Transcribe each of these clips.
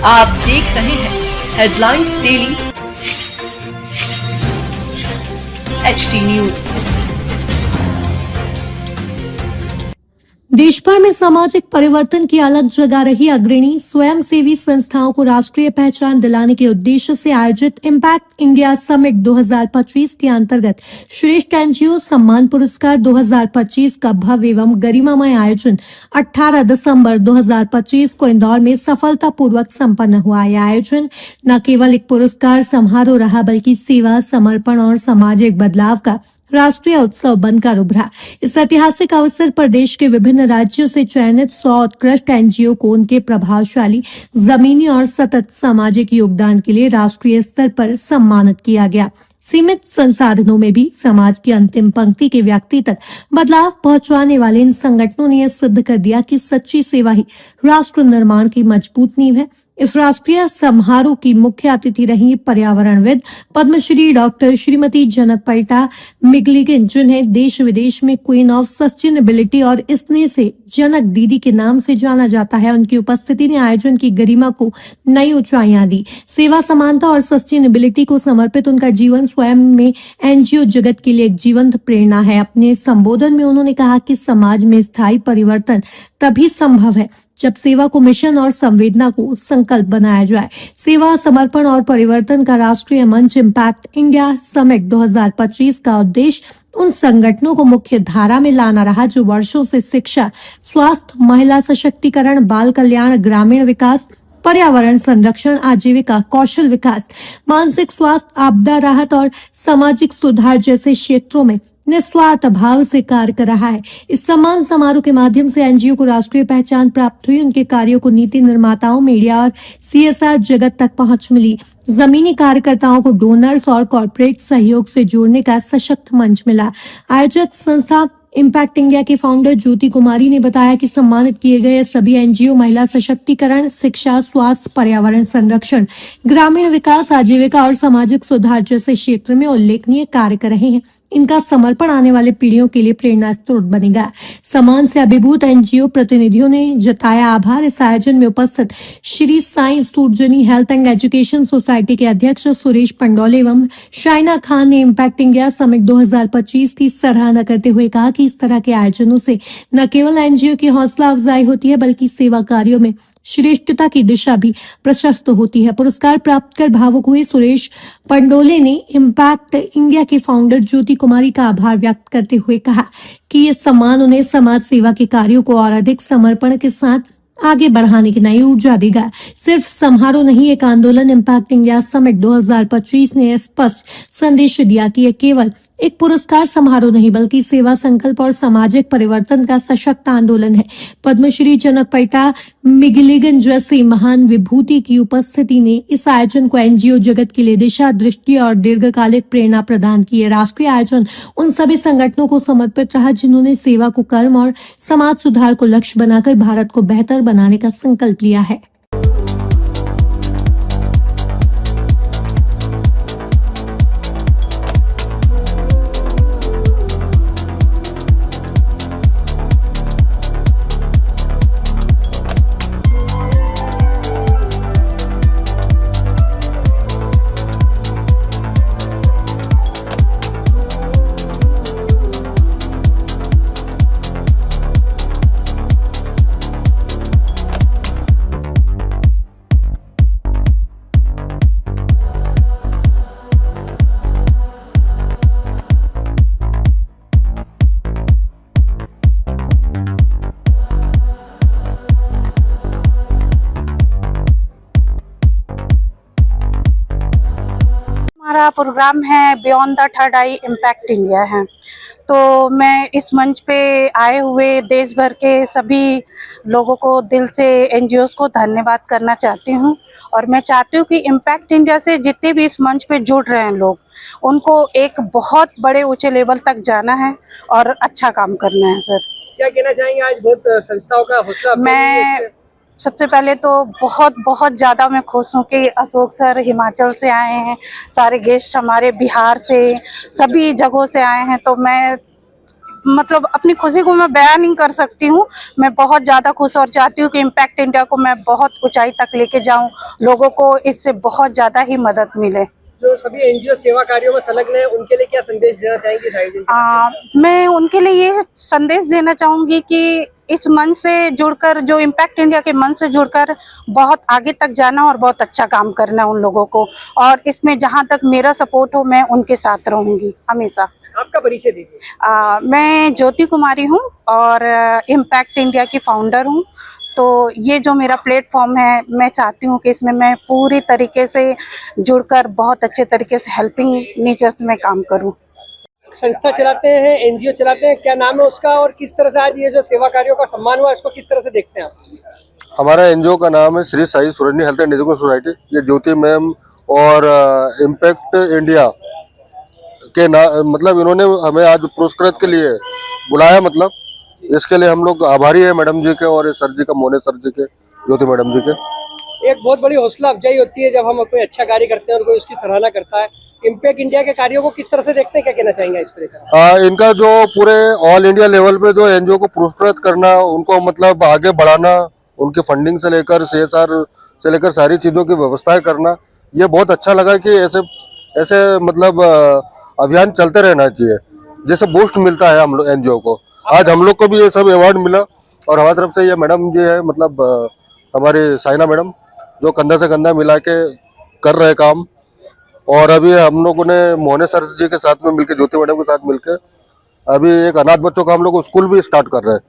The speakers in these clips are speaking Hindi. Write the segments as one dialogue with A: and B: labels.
A: आप देख रहे हैं हेडलाइंस डेली एचटी न्यूज।
B: देश भर में सामाजिक परिवर्तन की अलग जगह रही अग्रणी स्वयंसेवी संस्थाओं को राष्ट्रीय पहचान दिलाने के उद्देश्य से आयोजित इम्पैक्ट इंडिया समिट 2025 के अंतर्गत श्रेष्ठ एनजीओ सम्मान पुरस्कार 2025 का भव्य एवं गरिमामय आयोजन 18 दिसंबर 2025 को इंदौर में सफलतापूर्वक संपन्न हुआ। यह आयोजन न केवल एक पुरस्कार समारोह रहा बल्कि सेवा, समर्पण और सामाजिक बदलाव का राष्ट्रीय उत्सव बनकर उभरा। इस ऐतिहासिक अवसर पर देश के विभिन्न राज्यों से चयनित 100 उत्कृष्ट एनजीओ को उनके प्रभावशाली जमीनी और सतत सामाजिक योगदान के लिए राष्ट्रीय स्तर पर सम्मानित किया गया। सीमित संसाधनों में भी समाज की अंतिम पंक्ति के व्यक्ति तक बदलाव पहुंचाने वाले इन संगठनों ने यह सिद्ध कर दिया कि सच्ची सेवा ही राष्ट्र निर्माण की मजबूत नींव है। इस राष्ट्रीय समारोह की मुख्य अतिथि रही पर्यावरणविद पद्मश्री डॉक्टर श्रीमती जनक पलटा मिगलिगन, जिन्हें देश विदेश में क्वीन ऑफ सस्टेनेबिलिटी और स्नेह से जनक दीदी के नाम से जाना जाता है। उनकी उपस्थिति ने आयोजन की गरिमा को नई ऊंचाइयां दी। सेवा, समानता और सस्टेनेबिलिटी को समर्पित उनका जीवन स्वयं में एनजीओ जगत के लिए एक जीवंत प्रेरणा है। अपने संबोधन में उन्होंने कहा कि समाज में स्थायी परिवर्तन तभी संभव है जब सेवा को मिशन और संवेदना को संकल्प बनाया जाए। सेवा, समर्पण और परिवर्तन का राष्ट्रीय मंच इम्पैक्ट इंडिया समिट 2025 का उद्देश्य उन संगठनों को मुख्य धारा में लाना रहा जो वर्षों से शिक्षा, स्वास्थ्य, महिला सशक्तिकरण, बाल कल्याण, ग्रामीण विकास, पर्यावरण संरक्षण, आजीविका, कौशल विकास, मानसिक स्वास्थ्य, आपदा राहत और सामाजिक सुधार जैसे क्षेत्रों में निस्वार्थ भाव से कार्य कर रहा है। इस सम्मान समारोह के माध्यम से एनजीओ को राष्ट्रीय पहचान प्राप्त हुई। उनके कार्यों को नीति निर्माताओं, मीडिया और सीएसआर जगत तक पहुंच मिली। जमीनी कार्यकर्ताओं को डोनर्स और कॉर्पोरेट सहयोग से जोड़ने का सशक्त मंच मिला। आयोजक संस्था इम्पैक्ट इंडिया के फाउंडर ज्योति कुमारी ने बताया कि सम्मानित किए गए सभी एनजीओ महिला सशक्तिकरण, शिक्षा, स्वास्थ्य, पर्यावरण संरक्षण, ग्रामीण विकास, आजीविका और सामाजिक सुधार जैसे क्षेत्र में उल्लेखनीय कार्य कर रहे हैं। इनका समर्पण आने वाले पीढ़ियों के लिए प्रेरणा स्रोत बनेगा। सम्मान से अभिभूत एनजीओ प्रतिनिधियों ने जताया आभार। इस आयोजन में उपस्थित Shri Sai Surajni health and education society के अध्यक्ष सुरेश पंडोले एवं शाइना खान ने इम्पैक्ट इंडिया समिट 2025 की सराहना करते हुए कहा कि इस तरह के आयोजनों से न केवल एनजीओ की हौसला अफजाई होती है बल्कि सेवा कार्यों में श्रेष्ठता की दिशा भी प्रशस्त होती है। पुरस्कार प्राप्त कर भावुक हुए सुरेश पंडोले ने इम्पैक्ट इंडिया के फाउंडर ज्योति कुमारी का आभार व्यक्त करते हुए कहा कि ये सम्मान उन्हें समाज सेवा के कार्यों को और अधिक समर्पण के साथ आगे बढ़ाने की नई ऊर्जा देगा। सिर्फ समारोह नहीं, एक आंदोलन इम्पैक्ट इंडिया समिट 2025 ने स्पष्ट संदेश दिया कि यह केवल एक पुरस्कार समारोह नहीं बल्कि सेवा, संकल्प और सामाजिक परिवर्तन का सशक्त आंदोलन है। पद्मश्री जनक पलटा मिगलिगन जैसी महान विभूति की उपस्थिति ने इस आयोजन को एनजीओ जगत के लिए दिशा, दृष्टि और दीर्घकालिक प्रेरणा प्रदान की है। राष्ट्रीय आयोजन उन सभी संगठनों को समर्पित रहा जिन्होंने सेवा को कर्म और समाज सुधार को लक्ष्य बनाकर भारत को बेहतर बनाने का संकल्प लिया है।
C: हमारा प्रोग्राम है beyond the third I impact India है। तो मैं इस मंच पे आए हुए देश भर के सभी लोगों को दिल से, एनजीओस को धन्यवाद करना चाहती हूँ। और मैं चाहती हूँ कि इम्पैक्ट इंडिया से जितने भी इस मंच पे जुड़ रहे हैं लोग, उनको एक बहुत बड़े ऊंचे लेवल तक जाना है और अच्छा काम करना है। सर,
D: क्या कहना चाहेंगे? आज बहुत संस्थाओं का हौसला।
C: मैं सबसे पहले तो बहुत बहुत ज़्यादा मैं खुश हूँ कि अशोक सर हिमाचल से आए हैं, सारे गेस्ट हमारे बिहार से, सभी जगहों से आए हैं। तो मैं मतलब अपनी खुशी को मैं बयान नहीं कर सकती हूँ। मैं बहुत ज़्यादा खुश और चाहती हूँ कि इम्पैक्ट इंडिया को मैं बहुत ऊंचाई तक लेके जाऊँ, लोगों को इससे बहुत ज़्यादा ही मदद मिले।
D: जो सभी एनजीओ सेवा कार्यों में संलग्न है उनके लिए क्या संदेश देना चाहेंगे साहिल?
C: मैं उनके लिए ये संदेश देना चाहूँगी कि इस मंच से जुड़कर, जो इम्पैक्ट इंडिया के मंच से जुड़कर बहुत आगे तक जाना और बहुत अच्छा काम करना उन लोगों को, और इसमें जहाँ तक मेरा सपोर्ट हो मैं उनके साथ रहूँगी हमेशा।
D: आपका परिचय दीजिए।
C: मैं ज्योति कुमारी हूँ और इम्पैक्ट इंडिया की फाउंडर हूँ। तो ये जो मेरा प्लेटफॉर्म है, मैं चाहती हूँ कि इसमें मैं पूरी तरीके से जुड़कर बहुत अच्छे तरीके से हेल्पिंग नेचर्स में काम करूँ।
D: संस्था चलाते हैं, एनजीओ चलाते हैं, क्या नाम है उसका और किस तरह से आज ये जो सेवा कार्यों का सम्मान हुआ इसको किस तरह से देखते हैं आप?
E: हमारा एनजीओ का नाम है Shri Sai Surjani health and education society. ये ज्योति मैम और इम्पैक्ट इंडिया के मतलब इन्होंने हमें आज पुरस्कृत के लिए बुलाया, मतलब इसके लिए हम लोग आभारी है मैडम जी के और सर जी का, मोने सर जी के, ज्योति मैडम जी के।
D: एक बहुत बड़ी हौसला अफजाई होती है जब हम कोई अच्छा कार्य करते हैं और कोई उसकी सराहना करता है। इम्पैक्ट इंडिया के कार्यों को किस तरह से देखते हैं, क्या कहना चाहेंगे इस पर?
E: इनका जो पूरे ऑल इंडिया लेवल पे जो एनजीओ को पुरस्कृत करना, उनको मतलब आगे बढ़ाना, उनकी फंडिंग से लेकर CSR से लेकर सारी चीजों की व्यवस्थाएं करना, ये बहुत अच्छा लगा कि ऐसे मतलब अभियान चलते रहना चाहिए, जैसे बूस्ट मिलता है हम लोग एनजीओ को। आज हम लोग को भी ये सब अवार्ड मिला और हमारी तरफ से ये मैडम जी है, मतलब हमारी साइना मैडम, जो कंधा से कंधा मिला के कर रहे काम। और अभी हम लोगों ने मोहने सर जी के साथ में मिलकर, ज्योति मैडम के साथ मिलकर अभी एक अनाथ बच्चों का हम लोग स्कूल भी स्टार्ट कर रहे हैं,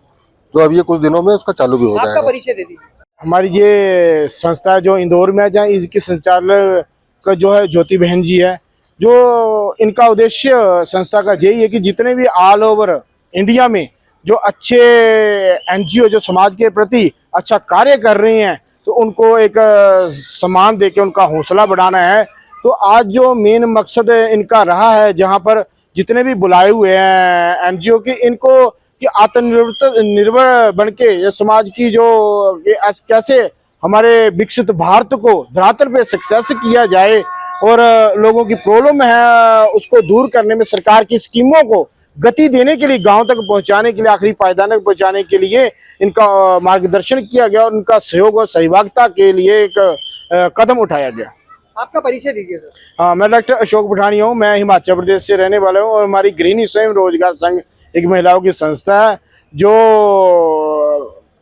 E: जो अभी ये कुछ दिनों में उसका चालू भी हो जाएगा।
D: आपका परिचय दे दीजिए।
F: हमारी ये संस्था जो इंदौर में है, जहाँ इसकी संचालक जो है ज्योति बहन जी है, जो इनका उद्देश्य संस्था का यही है कि जितने भी ऑल ओवर इंडिया में जो अच्छे एनजीओ जो समाज के प्रति अच्छा कार्य कर रही हैं, तो उनको एक सम्मान देके उनका हौसला बढ़ाना है। तो आज जो मेन मकसद इनका रहा है, जहाँ पर जितने भी बुलाए हुए हैं एनजीओ के, इनको कि आत्मनिर्भर बन के ये समाज की जो कैसे हमारे विकसित भारत को धरातल पे सक्सेस किया जाए और लोगों की प्रॉब्लम है उसको दूर करने में सरकार की स्कीमों को गति देने के लिए, गांव तक पहुंचाने के लिए, आखिरी पायदान तक पहुंचाने के लिए इनका मार्गदर्शन किया गया और उनका सहयोग और सहभागिता के लिए एक कदम उठाया गया।
D: आपका परिचय दीजिए सर।
F: हाँ, मैं डॉक्टर अशोक पठानिया हूँ। मैं हिमाचल प्रदेश से रहने वाला हूँ और हमारी गृहिणी स्वयं रोजगार संघ एक महिलाओं की संस्था है जो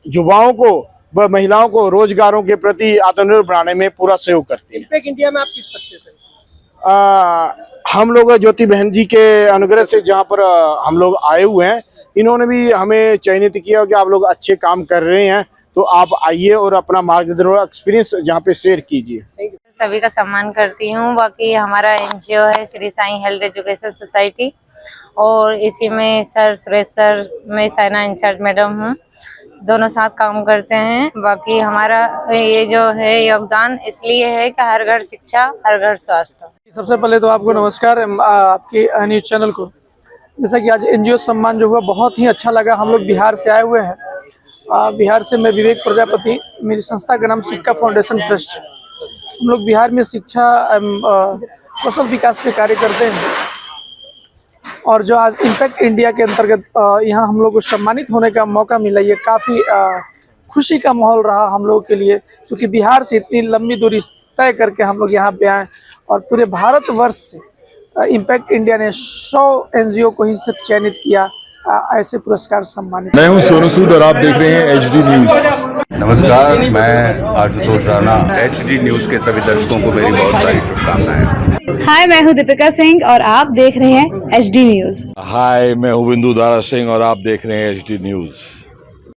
F: युवाओं को व महिलाओं को रोजगारों के प्रति आत्मनिर्भर बनाने में पूरा सहयोग करती है।
D: इम्पैक्ट इंडिया में आप किस पद से?
F: हम लोग ज्योति बहन जी के अनुग्रह से जहाँ पर हम लोग आए हुए हैं, इन्होंने भी हमें चयनित किया कि आप लोग अच्छे काम कर रहे हैं, तो आप आइए और अपना मार्गदर्शन और एक्सपीरियंस यहाँ पे शेयर कीजिए।
G: सभी का सम्मान करती हूँ। बाकी हमारा एनजीओ है Shri Sai health education society और इसी में सर सुरेश सर, मैं साइना इंचार्ज मैडम हूँ, दोनों साथ काम करते हैं। बाकी हमारा ये जो है योगदान इसलिए है कि हर घर शिक्षा, हर घर स्वास्थ्य।
H: सबसे पहले तो आपको नमस्कार आपके न्यूज़ चैनल को। जैसा कि आज एनजीओ सम्मान जो हुआ बहुत ही अच्छा लगा। हम लोग बिहार से आए हुए हैं। बिहार से मैं विवेक प्रजापति, मेरी संस्था का नाम सिक्का फाउंडेशन ट्रस्ट। हम लोग बिहार में शिक्षा कौशल विकास पे कार्य करते हैं और जो आज इम्पैक्ट इंडिया के अंतर्गत यहाँ हम लोग को सम्मानित होने का मौका मिला, ये काफ़ी खुशी का माहौल रहा हम लोगों के लिए, क्योंकि बिहार से इतनी लंबी दूरी तय करके हम लोग यहाँ पे आए और पूरे भारतवर्ष से इम्पैक्ट इंडिया ने 100 एनजीओ को ही सिर्फ चयनित किया ऐसे पुरस्कार सम्मानित।
I: मैं हूं सोनू सूद और आप देख रहे हैं HD न्यूज।
J: नमस्कार, मैं आशुतोष राणा। HD न्यूज के सभी दर्शकों को मेरी बहुत सारी शुभकामनाएं।
K: हाय, मैं हूं दीपिका सिंह और आप देख रहे हैं HD न्यूज।
I: हाय, मैं हूं बिंदु दारा सिंह और आप देख रहे हैं HD न्यूज।